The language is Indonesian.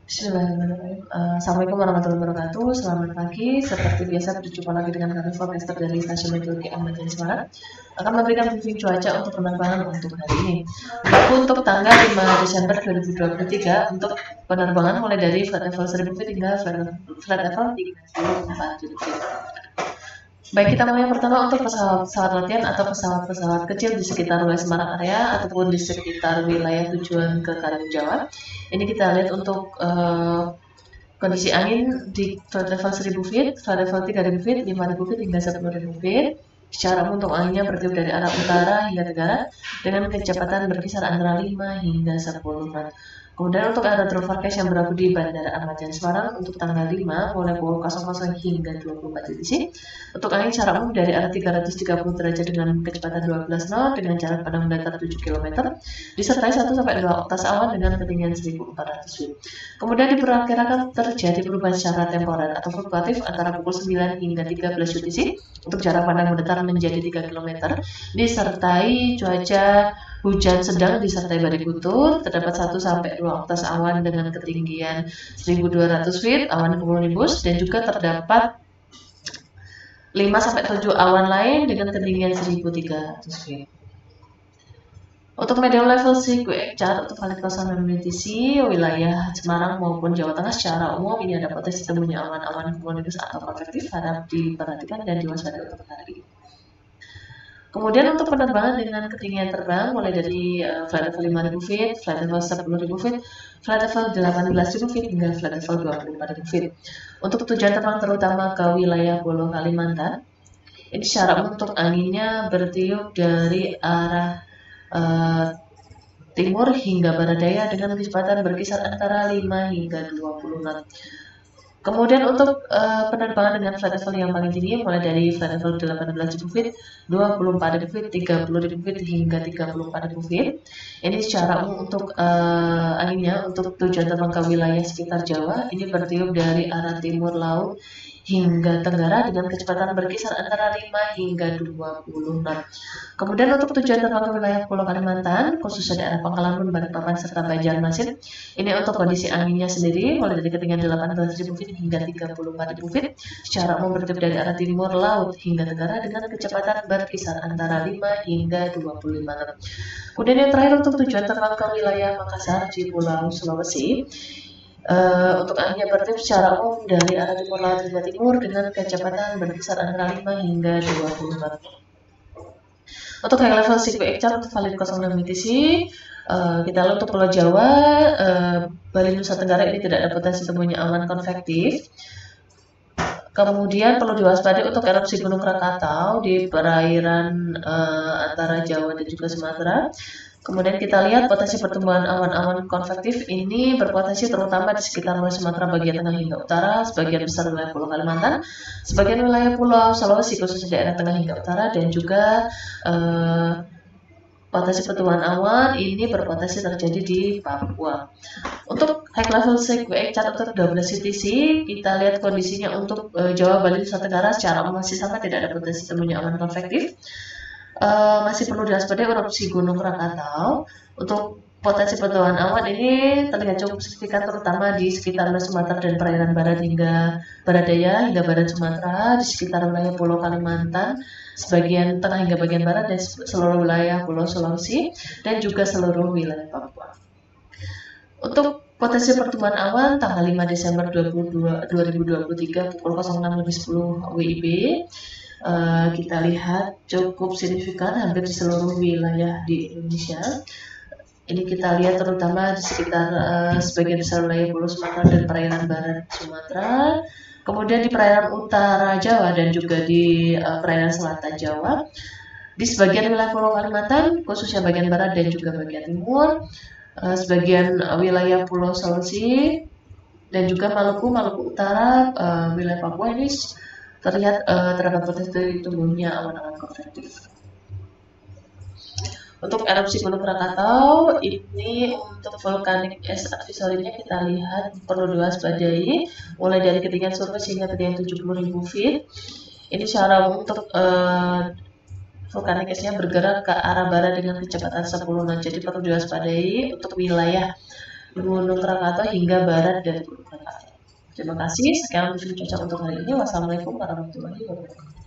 Bismillahirrahmanirrahim. Assalamualaikum warahmatullahi wabarakatuh. Selamat pagi. Seperti biasa berjumpa lagi dengan kami forecaster dari Stasiun Meteorologi Ahmad Yani Semarang akan memberikan briefing cuaca untuk penerbangan untuk hari ini. Untuk tanggal 5 Desember 2023 untuk penerbangan mulai dari flight level 1000 feet hingga flight level 34 feet. Baik, kita mulai yang pertama untuk pesawat-pesawat latihan atau pesawat-pesawat kecil di sekitar wilayah Semarang area ataupun di sekitar wilayah tujuan ke Karimun Jawa. Ini kita lihat untuk kondisi angin di flight level 1000 feet, flight level 3000 feet, 5000 feet hingga 10000 feet. Secara untuk anginnya bertiup dari arah utara hingga tenggara dengan kecepatan berkisar antara 5 hingga 10 knot. Kemudian untuk aerodrome forecast yang berlaku di Bandara Ahmad Yani Semarang untuk tanggal 5 mulai pukul 00 hingga 24 WIB. Untuk angin secara umum dari arah 330 derajat dengan kecepatan 12 knot dengan jarak pandang mendatar 7 km disertai 1-2 oktas awan dengan ketinggian 1400 feet. Kemudian diperkirakan terjadi perubahan secara temporer atau fluktuatif antara pukul 9 hingga 13 UTC untuk jarak pandang mendatar menjadi 3 km disertai cuaca hujan sedang disertai badai guyur, terdapat 1-2 oktas awan dengan ketinggian 1200 feet, awan cumulonimbus, dan juga terdapat 5-7 awan lain dengan ketinggian 1300 feet. Untuk medium level CQE chart untuk valid community wilayah Semarang maupun Jawa Tengah secara umum ini ada potensi temunya awan-awan cumulonimbus atau konvektif, harap diperhatikan dan diwaspadai untuk hari ini. Kemudian untuk penerbangan dengan ketinggian terbang mulai dari flight level 5000 feet, flight level 10000 feet, flight level 18000 feet hingga flight level 24000 feet. Untuk tujuan terbang terutama ke wilayah Pulau Kalimantan, ini secara untuk anginnya bertiup dari arah timur hingga barat daya dengan kecepatan berkisar antara 5 hingga 20 knot. Kemudian untuk penerbangan dengan flight level yang paling tinggi mulai dari flight level 18.000 feet, 24.000 feet, 30.000 feet hingga 34.000 feet. Ini secara umum untuk anginnya untuk tujuan terbang ke wilayah sekitar Jawa ini bertiup dari arah timur laut hingga tenggara dengan kecepatan berkisar antara 5 hingga 20 knot. Kemudian untuk tujuan terbang ke wilayah Pulau Kalimantan, khususnya daerah Pangkalamun, Balikpapan, serta Banjarmasin, ini untuk kondisi anginnya sendiri mulai dari ketinggian 18.000 feet hingga 34.000 feet, secara umum bertiup dari arah timur laut hingga tenggara dengan kecepatan berkisar antara 5 hingga 25 knot. Kemudian yang terakhir untuk tujuan terbang ke wilayah Makassar di Pulau Sulawesi, untuk anginnya bertiup secara umum dari arah timur laut hingga timur dengan kecepatan berkisar antara 5 hingga 20 knot. Untuk high level CQE chart untuk valid 06 UTC, kita lihat untuk Pulau Jawa, Bali Nusa Tenggara ini tidak ada potensi temunya awan konvektif. Kemudian perlu diwaspadai untuk erupsi Gunung Krakatau di perairan antara Jawa dan juga Sumatera. Kemudian kita lihat potensi pertumbuhan awan-awan konvektif ini berpotensi terutama di sekitar wilayah Sumatera bagian tengah hingga utara, sebagian besar wilayah Pulau Kalimantan, sebagian wilayah Pulau Sulawesi khususnya daerah tengah hingga utara, dan juga potensi pertumbuhan awan ini berpotensi terjadi di Papua. Untuk high level CQE chart untuk 12 UTC, kita lihat kondisinya untuk Jawa, Bali, Nusa Tenggara secara umum masih sama, tidak ada potensi temunya awan konvektif. Masih perlu diwaspadai erupsi Gunung Krakatau. Untuk potensi pertumbuhan awan ini terlihat cukup signifikan terutama di sekitar Sumatera dan perairan barat hingga barat daya hingga barat Sumatera, di sekitar wilayah Pulau Kalimantan, sebagian tengah hingga bagian barat, dan seluruh wilayah Pulau Sulawesi dan juga seluruh wilayah Papua. Untuk potensi pertumbuhan awan tanggal 5 Desember 2023 pukul 06.10 WIB, kita lihat cukup signifikan hampir di seluruh wilayah di Indonesia. Ini kita lihat terutama di sekitar sebagian besar wilayah Pulau Sumatera dan perairan barat Sumatera, kemudian di perairan utara Jawa dan juga di perairan selatan Jawa, di sebagian wilayah Pulau Kalimantan khususnya bagian barat dan juga bagian timur, sebagian wilayah Pulau Sulawesi dan juga Maluku Utara, wilayah Papua ini terlihat terdapat potensi tumbuhnya awan-awan konvektif. Untuk erupsi Gunung Krakatau ini untuk vulkanik es advisory-nya kita lihat perlu diwaspadai mulai dari ketinggian surface hingga ketinggian 70.000 feet. Ini secara untuk vulkanik esnya bergerak ke arah barat dengan kecepatan 10 knot. Jadi perlu diwaspadai untuk wilayah Gunung Krakatau hingga barat dari Gunung Krakatau. Terima kasih. Sekian briefing cuaca untuk hari ini. Wassalamualaikum warahmatullahi wabarakatuh.